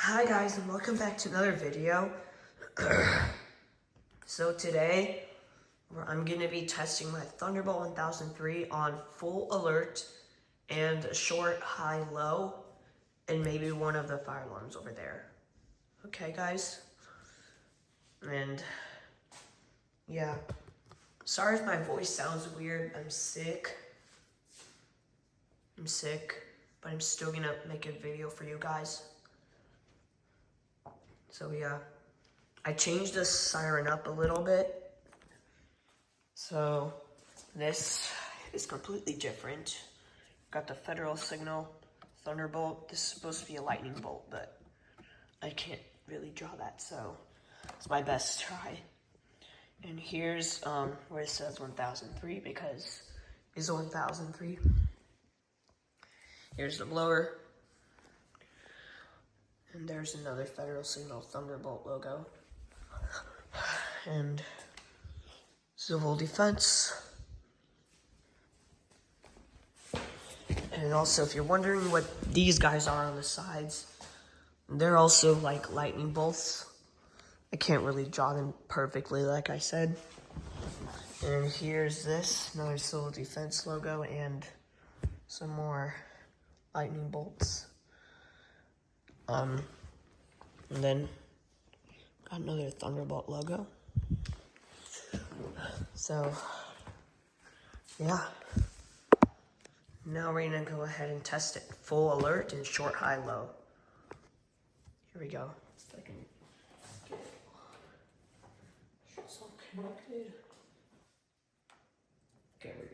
Hi guys, and welcome back to another video. So today I'm going to be testing my Thunderbolt 1003 on full alert and short, high, low, and maybe one of the fire alarms over there. Okay guys, and yeah, sorry if my voice sounds weird. I'm sick, but I'm still gonna make a video for you guys. So yeah, I changed the siren up a little bit. So this is completely different. Got the federal signal, Thunderbolt. This is supposed to be a lightning bolt, but I can't really draw that, so it's my best try. And here's where it says 1003 because it's 1003. Here's the blower. And there's another federal signal Thunderbolt logo. And civil defense. And also, if you're wondering what these guys are on the sides, they're also like lightning bolts. I can't really draw them perfectly, like I said. And here's this, another civil defense logo, and some more lightning bolts. And then got another Thunderbolt logo. So, yeah. Now we're gonna go ahead and test it. Full alert and short, high, low. Here we go. If I can get it. It's all connected. Okay, we're good.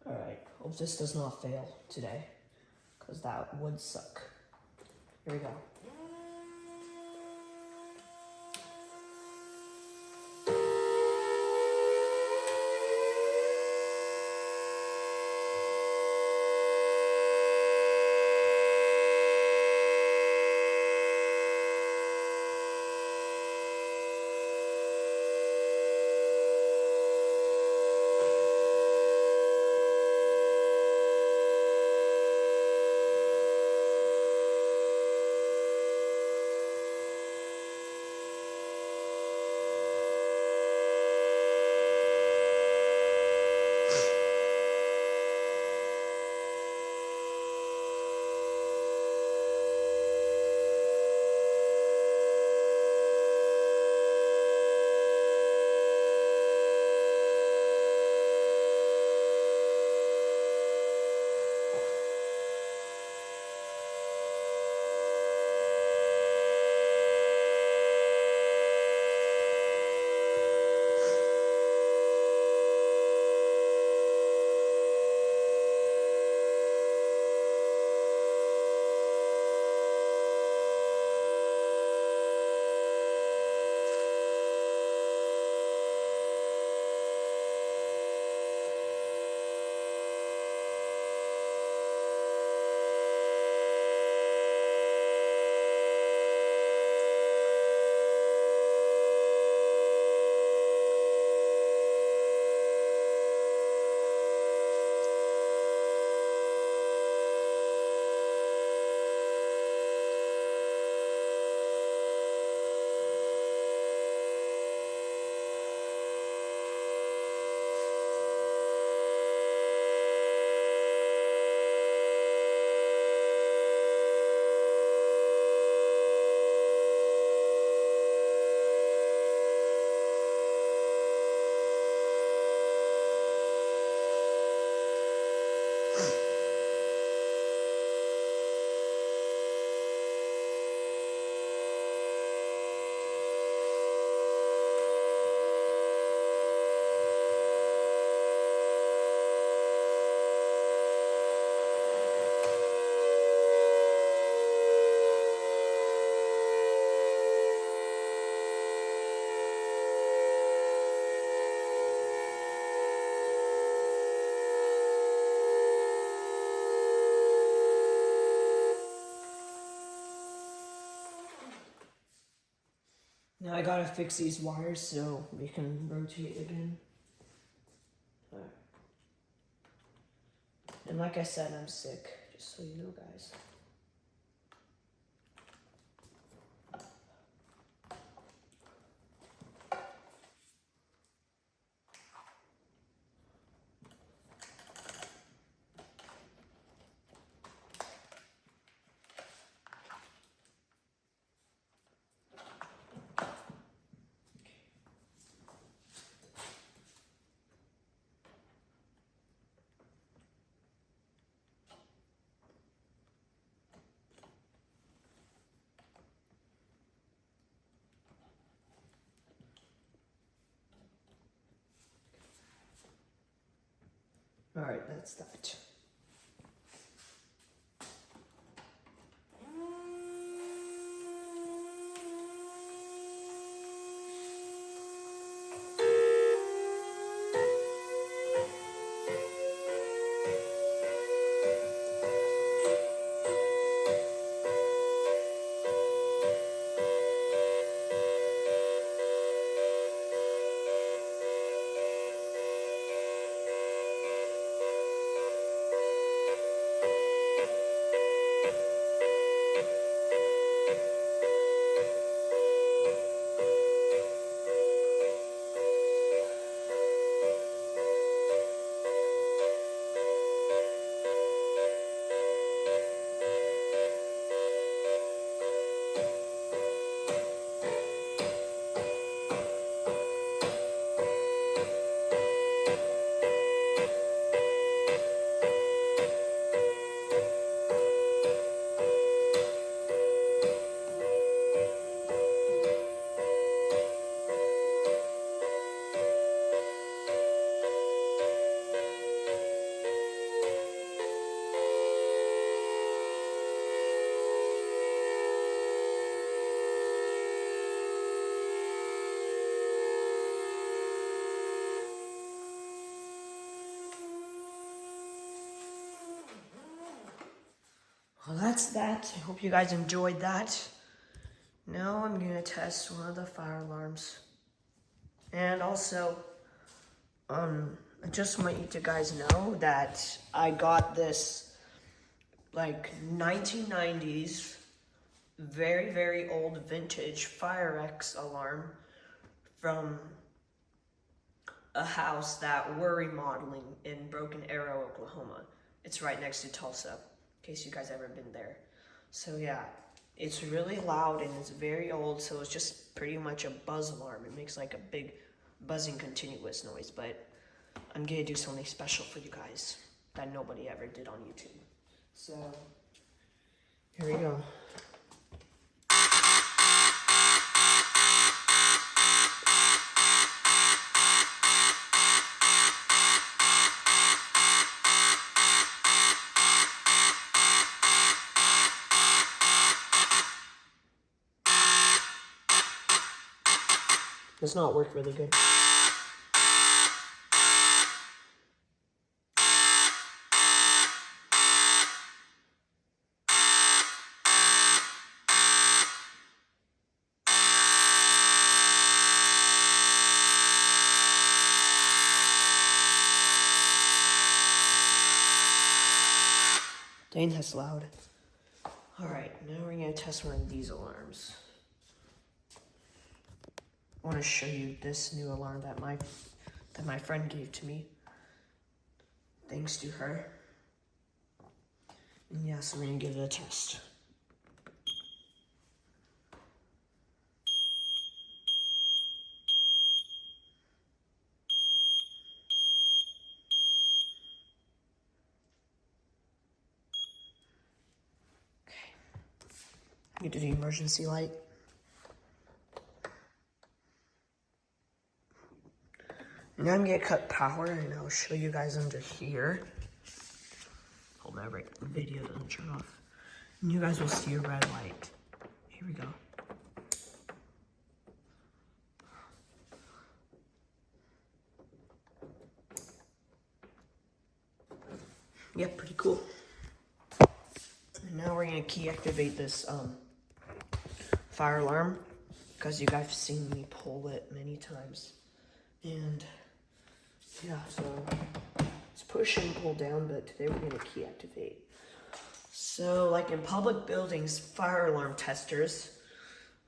Alright, hope this does not fail today, because that would suck. Here we go. gotta fix these wires so we can rotate again. Alright. And like I said, I'm sick, just so you know, guys. Alright, that's that. Well, that's that. I hope you guys enjoyed that. Now I'm gonna test one of the fire alarms. And also, I just want you to guys know that I got this, like, 1990s, very, very old vintage Fire X alarm from a house that we're remodeling in Broken Arrow, Oklahoma. It's right next to Tulsa, in case you guys ever been there. So yeah, it's really loud and it's very old, so it's just pretty much a buzz alarm. It makes like a big buzzing continuous noise, but I'm gonna do something special for you guys that nobody ever did on YouTube. So, here we go. Does not work really good. Dang, that's loud. Alright, now we're gonna test one of these alarms. I want to show you this new alarm that my friend gave to me. Thanks to her. And yeah, so we're gonna give it a test. Okay. I'm gonna do the emergency light. Now I'm gonna cut power and I'll show you guys under here. Hope my video doesn't turn off. And you guys will see a red light. Here we go. Yep, pretty cool. And now we're gonna key activate this fire alarm. because you guys have seen me pull it many times. And yeah, so it's push and pull down, but today we're gonna key activate. So like in public buildings, fire alarm testers,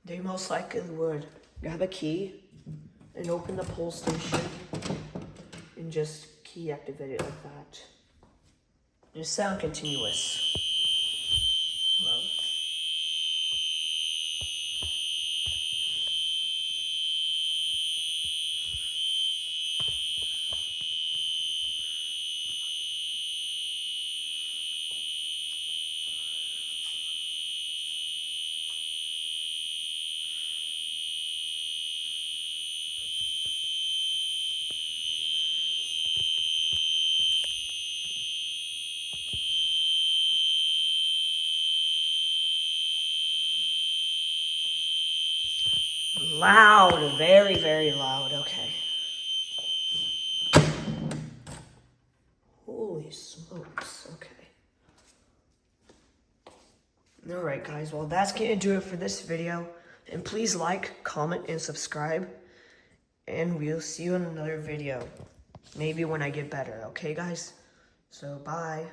they most likely would grab a key and open the pull station and just key activate it like that. Just sound continuous. Well, loud, very, very loud. Okay. Holy smokes. Okay. Alright guys, well that's gonna do it for this video. And please like, comment, and subscribe. And we'll see you in another video. Maybe when I get better, okay guys? So bye.